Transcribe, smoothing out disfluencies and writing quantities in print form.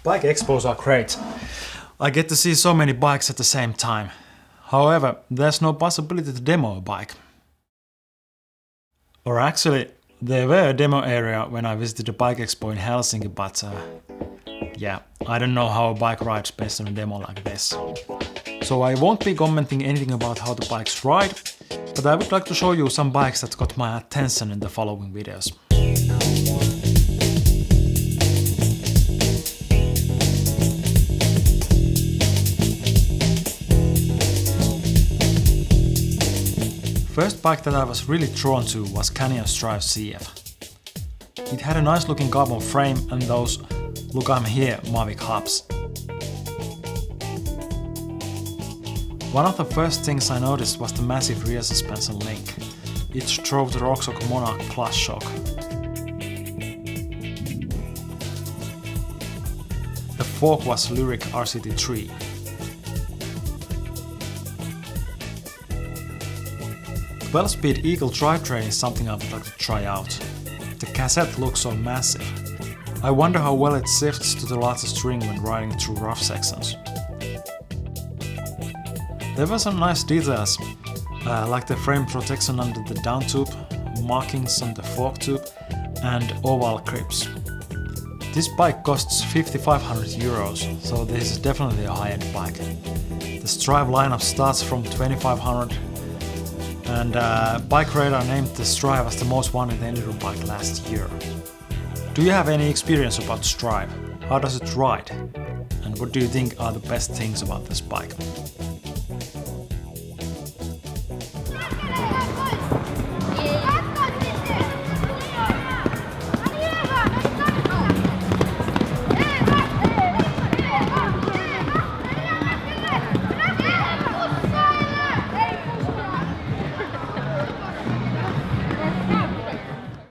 Bike expos are great. I get to see so many bikes at the same time. However, there's no possibility to demo a bike. Or actually, there were a demo area when I visited a bike expo in Helsinki, but yeah, I don't know how a bike rides based on a demo like this. So I won't be commenting anything about how the bikes ride, but I would like to show you some bikes that got my attention in the following videos. First bike that I was really drawn to was Canyon Strive CF. It had a nice looking carbon frame and those "Look I'm here" Mavic hubs. One of the first things I noticed was the massive rear suspension link. It drove the Rockshox Monarch Plus shock. The fork was Lyric RCT3. The 12-speed Eagle drivetrain is something I would like to try out. The cassette looks so massive. I wonder how well it shifts to the largest ring when riding through rough sections. There were some nice details, like the frame protection under the down tube, markings on the fork tube, and oval grips. This bike costs 5,500 euros, so this is definitely a high-end bike. The Strive lineup starts from 2,500, and Bike Radar named the Strive as the most wanted enduro bike last year. Do you have any experience about Strive? How does it ride? And what do you think are the best things about this bike?